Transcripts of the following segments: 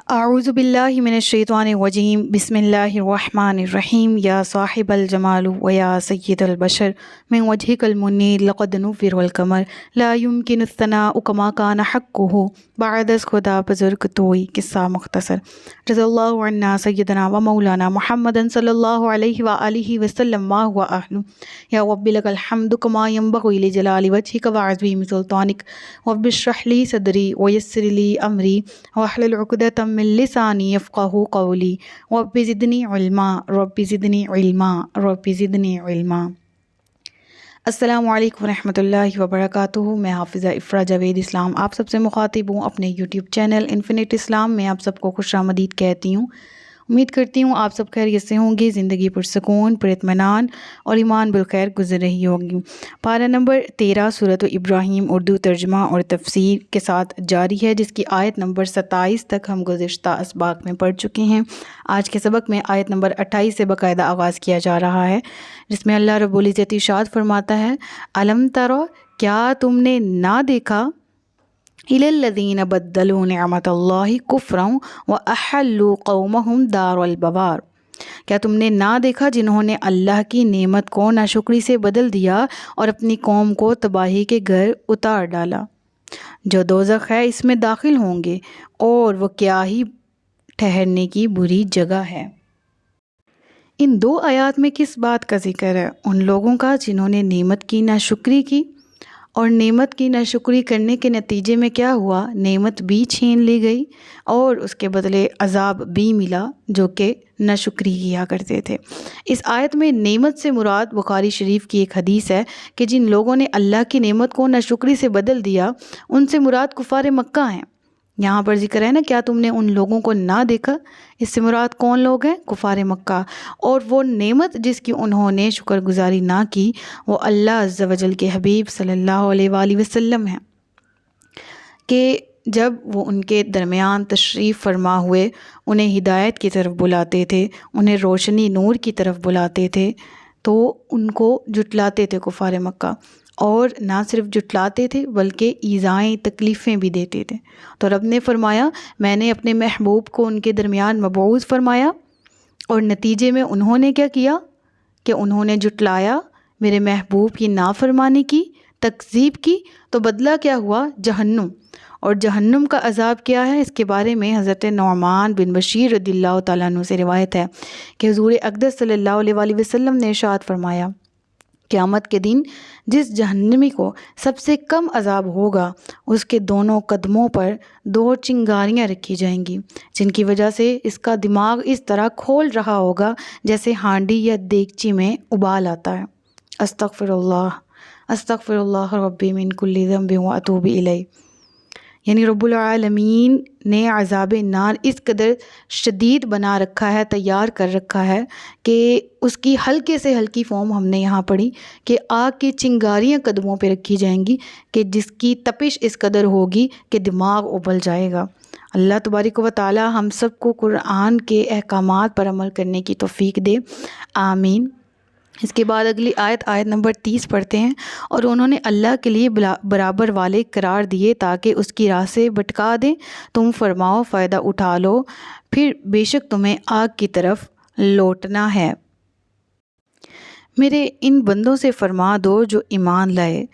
اعوذ باللہ من الشیطان الرجیم بسم اللہ الرحمن الرحیم یا صاحب الجمال و یا سید البشر من وجهک المنیر لقد نور القمر لا يمكن الثناء كما كان حقه بعد از خدا بزرگ توئی قصہ مختصر رضی اللہ عنہ سیدنا و مولانا محمد صلی اللہ علیہ وآلہ وسلم ما هو اہل یا رب لک الحمد كما ينبغي لجلال وجهک وعظیم سلطانک رب اشرح لي صدری ويسر لي امری واحلل عقدۃ من لسانی یفقہوا قولی رب زدنی علما رب زدنی علما رب زدنی علما۔ السلام علیکم ورحمۃ اللہ وبرکاتہ۔ میں حافظہ افرا جاوید اسلام آپ سب سے مخاطب ہوں اپنے یوٹیوب چینل انفینٹ اسلام میں۔ آپ سب کو خوش آمدید کہتی ہوں۔ امید کرتی ہوں آپ سب خیریت سے ہوں گے، زندگی پرسکون، پر اطمینان اور ایمان بالخیر گزر رہی ہوگی۔ پارہ نمبر 13 سورۃ ابراہیم اردو ترجمہ اور تفسیر کے ساتھ جاری ہے، جس کی آیت نمبر 27 تک ہم گزشتہ اسباق میں پڑھ چکے ہیں۔ آج کے سبق میں آیت نمبر 28 سے باقاعدہ آغاز کیا جا رہا ہے، جس میں اللہ رب العزت ارشاد فرماتا ہے، الم ترو، کیا تم نے نہ دیکھا، الی الذین بدلوا نعمت اللہ کفرا واحلوا قومہم دار البوار، کیا تم نے نہ دیکھا جنہوں نے اللہ کی نعمت کو ناشکری سے بدل دیا اور اپنی قوم کو تباہی کے گھر اتار ڈالا۔ جو دوزخ ہے اس میں داخل ہوں گے اور وہ کیا ہی ٹھہرنے کی بری جگہ ہے۔ ان دو آیات میں کس بات کا ذکر ہے؟ ان لوگوں کا جنہوں نے نعمت کی ناشکری کی، اور نعمت کی ناشکری کرنے کے نتیجے میں کیا ہوا؟ نعمت بھی چھین لی گئی اور اس کے بدلے عذاب بھی ملا جو کہ ناشکری کیا کرتے تھے۔ اس آیت میں نعمت سے مراد بخاری شریف کی ایک حدیث ہے کہ جن لوگوں نے اللہ کی نعمت کو ناشکری سے بدل دیا ان سے مراد کفار مکہ ہیں۔ یہاں پر ذکر ہے نا، کیا تم نے ان لوگوں کو نہ دیکھا، اس سے مراد کون لوگ ہیں؟ کفار مکہ۔ اور وہ نعمت جس کی انہوں نے شکر گزاری نہ کی وہ اللہ عز و جل کے حبیب صلی اللہ علیہ وآلہ وسلم ہیں، کہ جب وہ ان کے درمیان تشریف فرما ہوئے انہیں ہدایت کی طرف بلاتے تھے، انہیں روشنی نور کی طرف بلاتے تھے، تو ان کو جھٹلاتے تھے کفار مکہ، اور نہ صرف جھٹلاتے تھے بلکہ ایذائیں تکلیفیں بھی دیتے تھے۔ تو رب نے فرمایا میں نے اپنے محبوب کو ان کے درمیان مبعوث فرمایا، اور نتیجے میں انہوں نے کیا کیا کہ انہوں نے جھٹلایا، میرے محبوب کی نافرمانی کی، تکذیب کی، تو بدلہ کیا ہوا؟ جہنم۔ اور جہنم کا عذاب کیا ہے؟ اس کے بارے میں حضرت نعمان بن بشیر رضی اللہ تعالیٰ عنہ سے روایت ہے کہ حضور اقدس صلی اللہ علیہ وآلہ وسلم نے ارشاد فرمایا، قیامت کے دن جس جہنمی کو سب سے کم عذاب ہوگا اس کے دونوں قدموں پر 2 چنگاریاں رکھی جائیں گی، جن کی وجہ سے اس کا دماغ اس طرح کھول رہا ہوگا جیسے ہانڈی یا دیگچی میں ابال آتا ہے۔ استغفر اللہ ربی من کل ذنب واتوب الیہ۔ یعنی رب العالمین نے عذاب نار اس قدر شدید بنا رکھا ہے، تیار کر رکھا ہے کہ اس کی ہلکے سے ہلکی فارم ہم نے یہاں پڑھی کہ آگ کی چنگاریاں قدموں پہ رکھی جائیں گی کہ جس کی تپش اس قدر ہوگی کہ دماغ ابل جائے گا۔ اللہ تبارک و تعالی ہم سب کو قرآن کے احکامات پر عمل کرنے کی توفیق دے، آمین۔ اس کے بعد اگلی آیت نمبر 30 پڑھتے ہیں، اور انہوں نے اللہ کے لیے برابر والے قرار دیے تاکہ اس کی راہ سے بھٹکا دیں، تم فرماؤ فائدہ اٹھا لو، پھر بے شک تمہیں آگ کی طرف لوٹنا ہے۔ میرے ان بندوں سے فرما دو جو ایمان لائے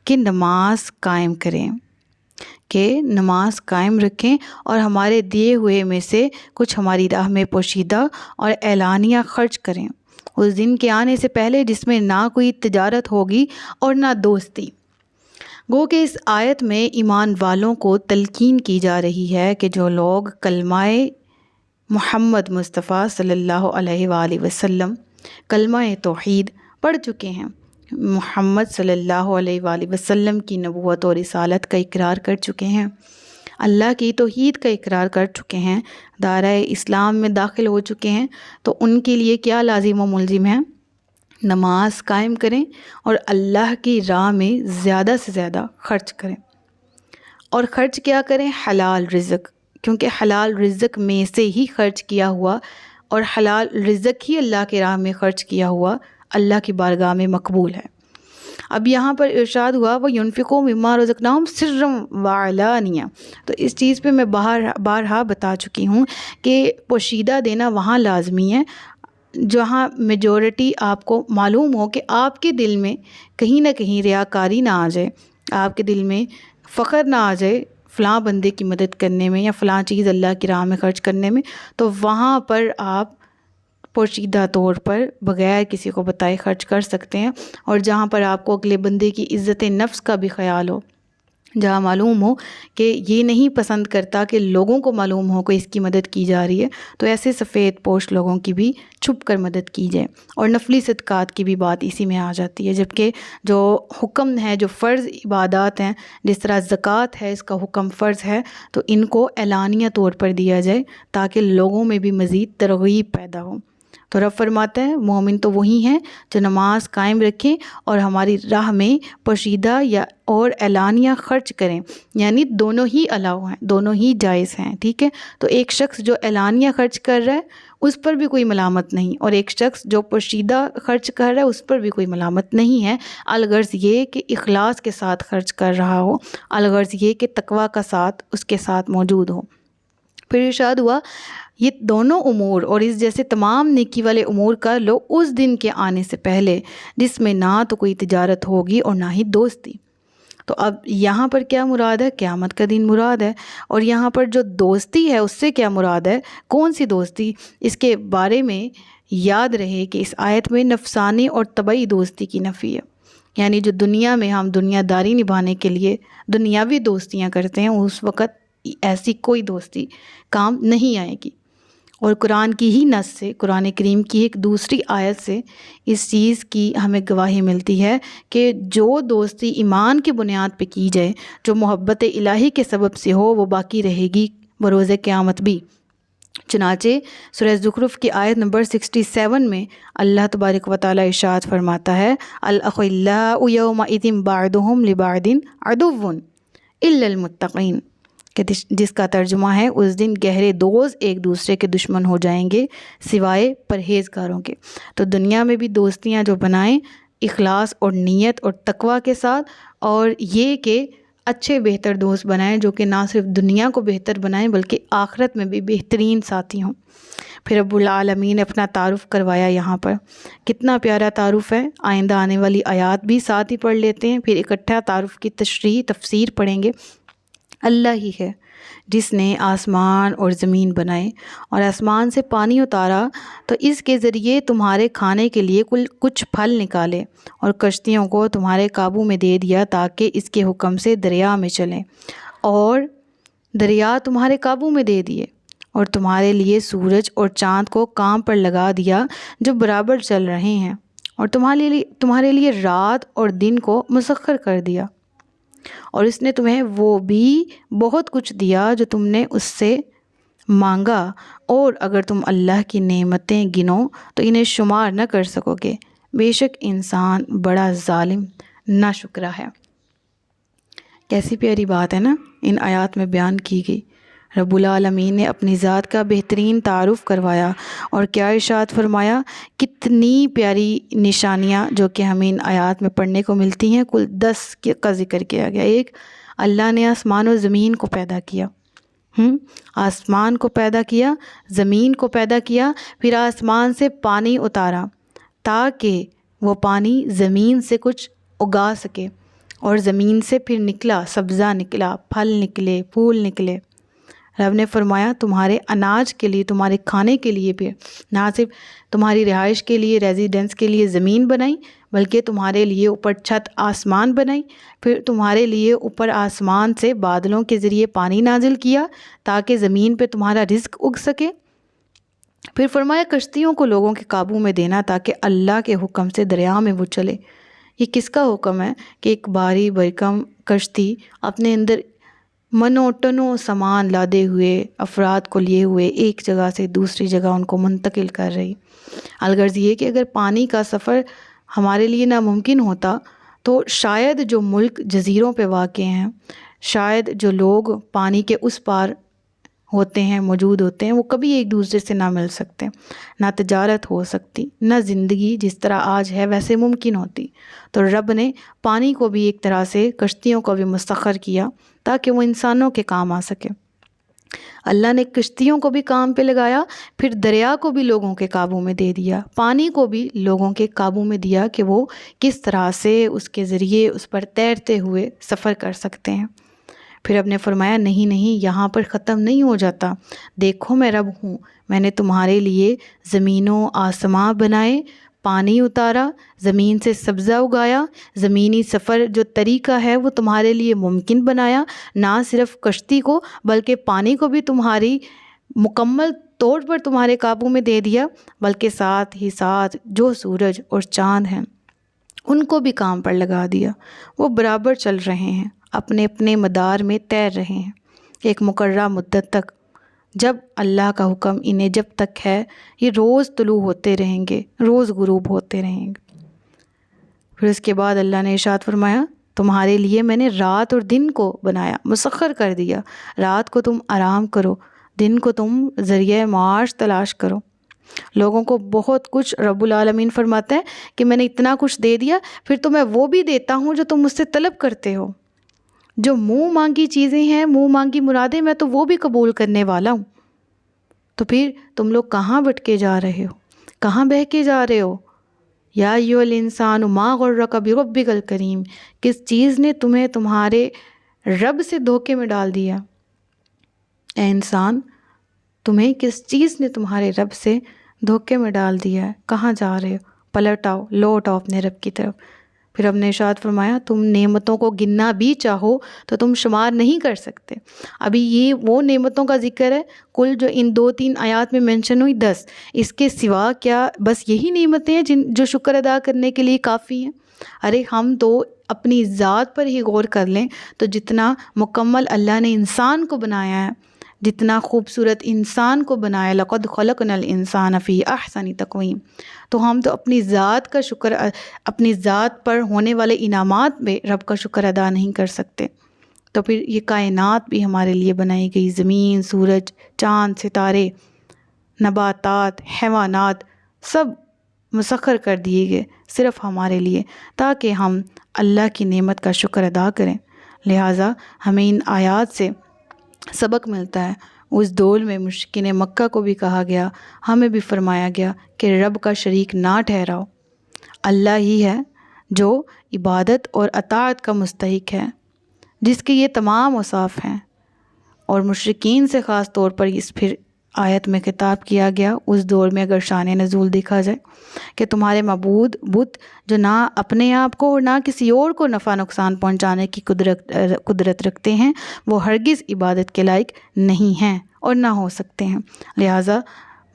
کہ نماز قائم کریں، کہ نماز قائم رکھیں اور ہمارے دیے ہوئے میں سے کچھ ہماری راہ میں پوشیدہ اور اعلانیہ خرچ کریں، اس دن کے آنے سے پہلے جس میں نہ کوئی تجارت ہوگی اور نہ دوستی۔ گو کہ اس آیت میں ایمان والوں کو تلقین کی جا رہی ہے کہ جو لوگ کلمہ محمد مصطفیٰ صلی اللہ علیہ وآلہ وسلم، کلمہ توحید پڑھ چکے ہیں، محمد صلی اللہ علیہ وآلہ وسلم کی نبوت اور رسالت کا اقرار کر چکے ہیں، اللہ کی توحید کا اقرار کر چکے ہیں، دائرہ اسلام میں داخل ہو چکے ہیں، تو ان کے لیے کیا لازم و ملزم ہے؟ نماز قائم کریں اور اللہ کی راہ میں زیادہ سے زیادہ خرچ کریں۔ اور خرچ کیا کریں؟ حلال رزق، کیونکہ حلال رزق میں سے ہی خرچ کیا ہوا، اور حلال رزق ہی اللہ کی راہ میں خرچ کیا ہوا اللہ کی بارگاہ میں مقبول ہے۔ اب یہاں پر ارشاد ہوا وہ ينفقوا مما رزقناهم سرا وعلانیہ، تو اس چیز پہ میں بارہا بتا چکی ہوں کہ پوشیدہ دینا وہاں لازمی ہے جہاں میجورٹی آپ کو معلوم ہو کہ آپ کے دل میں کہیں نہ کہیں ریاکاری نہ آ جائے، آپ کے دل میں فخر نہ آ جائے فلاں بندے کی مدد کرنے میں یا فلاں چیز اللہ کی راہ میں خرچ کرنے میں، تو وہاں پر آپ پوشیدہ طور پر بغیر کسی کو بتائے خرچ کر سکتے ہیں۔ اور جہاں پر آپ کو اگلے بندے کی عزت نفس کا بھی خیال ہو، جہاں معلوم ہو کہ یہ نہیں پسند کرتا کہ لوگوں کو معلوم ہو کہ اس کی مدد کی جا رہی ہے، تو ایسے سفید پوش لوگوں کی بھی چھپ کر مدد کی جائے۔ اور نفلی صدقات کی بھی بات اسی میں آ جاتی ہے، جبکہ جو حکم ہے، جو فرض عبادات ہیں، جس طرح زکوٰۃ ہے، اس کا حکم فرض ہے، تو ان کو اعلانیہ طور پر دیا جائے تاکہ لوگوں میں بھی مزید ترغیب پیدا ہو۔ تو رب فرماتا ہے مومن تو وہی ہیں جو نماز قائم رکھیں اور ہماری راہ میں پوشیدہ یا اور اعلانیہ خرچ کریں، یعنی دونوں ہی الاؤ ہیں، دونوں ہی جائز ہیں، ٹھیک ہے۔ تو ایک شخص جو اعلانیہ خرچ کر رہا ہے اس پر بھی کوئی ملامت نہیں، اور ایک شخص جو پوشیدہ خرچ کر رہا ہے اس پر بھی کوئی ملامت نہیں ہے، الغرض یہ کہ اخلاص کے ساتھ خرچ کر رہا ہو، الغرض یہ کہ تقوی کا ساتھ اس کے ساتھ موجود ہو۔ پھر ارشاد ہوا یہ دونوں امور اور اس جیسے تمام نیکی والے امور کر لو اس دن کے آنے سے پہلے جس میں نہ تو کوئی تجارت ہوگی اور نہ ہی دوستی۔ تو اب یہاں پر کیا مراد ہے؟ قیامت کا دن مراد ہے، اور یہاں پر جو دوستی ہے اس سے کیا مراد ہے؟ کون سی دوستی؟ اس کے بارے میں یاد رہے کہ اس آیت میں نفسانی اور طبعی دوستی کی نفی ہے، یعنی جو دنیا میں ہم دنیا داری نبھانے کے لیے دنیاوی دوستیاں کرتے ہیں اس وقت ایسی کوئی دوستی کام نہیں آئے گی۔ اور قرآن کی ہی نص سے، قرآن کریم کی ایک دوسری آیت سے اس چیز کی ہمیں گواہی ملتی ہے کہ جو دوستی ایمان کی بنیاد پہ کی جائے، جو محبت الہی کے سبب سے ہو، وہ باقی رہے گی بروز قیامت بھی۔ چنانچہ سورہ زخرف کی آیت نمبر 67 میں اللہ تبارک و تعالیٰ ارشاد فرماتا ہے الاخلاء یومئذ بعضهم لبعض عدو الا المتقین، کہ جس کا ترجمہ ہے اس دن گہرے دوست ایک دوسرے کے دشمن ہو جائیں گے سوائے پرہیزگاروں کے۔ تو دنیا میں بھی دوستیاں جو بنائیں اخلاص اور نیت اور تقوی کے ساتھ، اور یہ کہ اچھے بہتر دوست بنائیں جو کہ نہ صرف دنیا کو بہتر بنائیں بلکہ آخرت میں بھی بہترین ساتھی ہوں۔ پھر رب العالمین نے اپنا تعارف کروایا یہاں پر، کتنا پیارا تعارف ہے۔ آئندہ آنے والی آیات بھی ساتھ ہی پڑھ لیتے ہیں، پھر اکٹھا تعارف کی تشریح تفسیر پڑھیں گے۔ اللہ ہی ہے جس نے آسمان اور زمین بنائے اور آسمان سے پانی اتارا تو اس کے ذریعے تمہارے کھانے کے لیے کچھ پھل نکالے، اور کشتیوں کو تمہارے قابو میں دے دیا تاکہ اس کے حکم سے دریا میں چلیں، اور دریا تمہارے قابو میں دے دیے، اور تمہارے لیے سورج اور چاند کو کام پر لگا دیا جو برابر چل رہے ہیں، اور تمہارے لیے رات اور دن کو مسخر کر دیا، اور اس نے تمہیں وہ بھی بہت کچھ دیا جو تم نے اس سے مانگا، اور اگر تم اللہ کی نعمتیں گنو تو انہیں شمار نہ کر سکو گے، بے شک انسان بڑا ظالم ناشکرا ہے۔ کیسی پیاری بات ہے نا ان آیات میں بیان کی گئی۔ رب العالمین نے اپنی ذات کا بہترین تعارف کروایا، اور کیا ارشاد فرمایا، کتنی پیاری نشانیاں جو کہ ہمیں ان آیات میں پڑھنے کو ملتی ہیں، کل 10 کا ذکر کیا گیا۔ ایک، اللہ نے آسمان و زمین کو پیدا کیا، آسمان کو پیدا کیا، زمین کو پیدا کیا، پھر آسمان سے پانی اتارا تاکہ وہ پانی زمین سے کچھ اگا سکے، اور زمین سے پھر نکلا، سبزہ نکلا، پھل نکلے، پھول نکلے۔ رب نے فرمایا تمہارے اناج کے لیے، تمہارے کھانے کے لیے بھی، نہ صرف تمہاری رہائش کے لیے، ریزیڈنس کے لیے زمین بنائی، بلکہ تمہارے لیے اوپر چھت آسمان بنائی، پھر تمہارے لیے اوپر آسمان سے بادلوں کے ذریعے پانی نازل کیا تاکہ زمین پہ تمہارا رزق اگ سکے، پھر فرمایا کشتیوں کو لوگوں کے قابو میں دینا تاکہ اللہ کے حکم سے دریا میں وہ چلے۔ یہ کس کا حکم ہے کہ ایک بھاری بھرکم کشتی اپنے اندر منو ٹنوں سامان لادے ہوئے، افراد کو لیے ہوئے ایک جگہ سے دوسری جگہ ان کو منتقل کر رہی۔ الغرض یہ کہ اگر پانی کا سفر ہمارے لیے ناممکن ہوتا تو شاید جو ملک جزیروں پہ واقع ہیں، شاید جو لوگ پانی کے اس پار ہوتے ہیں، موجود ہوتے ہیں، وہ کبھی ایک دوسرے سے نہ مل سکتے، نہ تجارت ہو سکتی، نہ زندگی جس طرح آج ہے ویسے ممکن ہوتی۔ تو رب نے پانی کو بھی ایک طرح سے کشتیوں کو بھی مسخر کیا تاکہ وہ انسانوں کے کام آ سکے۔ اللہ نے کشتیوں کو بھی کام پہ لگایا، پھر دریا کو بھی لوگوں کے قابو میں دے دیا، پانی کو بھی لوگوں کے قابو میں دیا کہ وہ کس طرح سے اس کے ذریعے اس پر تیرتے ہوئے سفر کر سکتے ہیں۔ پھر اب نے فرمایا نہیں نہیں، یہاں پر ختم نہیں ہو جاتا، دیکھو میں رب ہوں، میں نے تمہارے لیے زمین و آسماں بنائے، پانی اتارا، زمین سے سبزہ اگایا، زمینی سفر جو طریقہ ہے وہ تمہارے لیے ممکن بنایا، نہ صرف کشتی کو بلکہ پانی کو بھی تمہاری مکمل طور پر تمہارے قابو میں دے دیا، بلکہ ساتھ ہی ساتھ جو سورج اور چاند ہیں ان کو بھی کام پر لگا دیا، وہ برابر چل رہے ہیں، اپنے اپنے مدار میں تیر رہے ہیں ایک مقررہ مدت تک۔ جب اللہ کا حکم انہیں جب تک ہے یہ روز طلوع ہوتے رہیں گے، روز غروب ہوتے رہیں گے۔ پھر اس کے بعد اللہ نے ارشاد فرمایا تمہارے لیے میں نے رات اور دن کو بنایا، مسخر کر دیا، رات کو تم آرام کرو، دن کو تم ذریعہ معاش تلاش کرو۔ لوگوں کو بہت کچھ رب العالمین فرماتا ہے کہ میں نے اتنا کچھ دے دیا، پھر تو میں وہ بھی دیتا ہوں جو تم مجھ سے طلب کرتے ہو، جو منہ مانگی چیزیں ہیں، منہ مانگی مرادیں، میں تو وہ بھی قبول کرنے والا ہوں۔ تو پھر تم لوگ کہاں بھٹکے جا رہے ہو، کہاں بہکے جا رہے ہو؟ یا ایھا الانسان ما غرک بربک الکریم، کس چیز نے تمہیں تمہارے رب سے دھوکے میں ڈال دیا؟ اے انسان، تمہیں کس چیز نے تمہارے رب سے دھوکے میں ڈال دیا ہے؟ کہاں جا رہے ہو؟ پلٹ آؤ، لوٹ آؤ اپنے رب کی طرف۔ پھر ہم نے ارشاد فرمایا تم نعمتوں کو گننا بھی چاہو تو تم شمار نہیں کر سکتے۔ ابھی یہ وہ نعمتوں کا ذکر ہے کل جو ان 2-3 آیات میں مینشن ہوئی 10، اس کے سوا کیا بس یہی نعمتیں ہیں جو شکر ادا کرنے کے لیے کافی ہیں؟ ارے ہم تو اپنی ذات پر ہی غور کر لیں تو جتنا مکمل اللہ نے انسان کو بنایا ہے، جتنا خوبصورت انسان کو بنایا، لقد خلقنا الانسان فی احسن تقویم، تو ہم تو اپنی ذات کا شکر، اپنی ذات پر ہونے والے انعامات میں رب کا شکر ادا نہیں کر سکتے۔ تو پھر یہ کائنات بھی ہمارے لیے بنائی گئی، زمین، سورج، چاند، ستارے، نباتات، حیوانات، سب مسخر کر دیے گئے صرف ہمارے لیے تاکہ ہم اللہ کی نعمت کا شکر ادا کریں۔ لہٰذا ہمیں ان آیات سے سبق ملتا ہے۔ اس دور میں مشرکین مکہ کو بھی کہا گیا، ہمیں بھی فرمایا گیا کہ رب کا شریک نہ ٹھہراؤ، اللہ ہی ہے جو عبادت اور اطاعت کا مستحق ہے، جس کے یہ تمام اوصاف ہیں۔ اور مشرکین سے خاص طور پر اس پھر آیت میں خطاب کیا گیا اس دور میں اگر شان نزول دیکھا جائے کہ تمہارے معبود بت جو نہ اپنے آپ کو اور نہ کسی اور کو نفع نقصان پہنچانے کی قدرت رکھتے ہیں، وہ ہرگز عبادت کے لائق نہیں ہیں اور نہ ہو سکتے ہیں۔ لہٰذا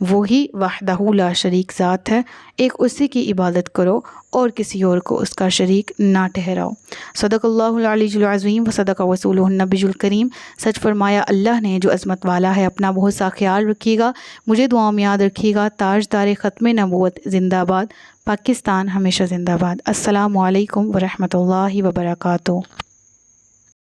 وہی وحدہ لا شریک ذات ہے، ایک اسی کی عبادت کرو اور کسی اور کو اس کا شریک نہ ٹھہراؤ۔ صدق اللہ العلی العظیم و صدق رسولہ النبی الکریم۔ سچ فرمایا اللہ نے جو عظمت والا ہے، اپنا بہت سا خیال رکھیے گا، مجھے دعاؤں میں یاد رکھیے گا۔ تاجدار ختم نبوت زندہ باد، پاکستان ہمیشہ زندہ باد۔ السلام علیکم ورحمۃ اللہ وبرکاتہ۔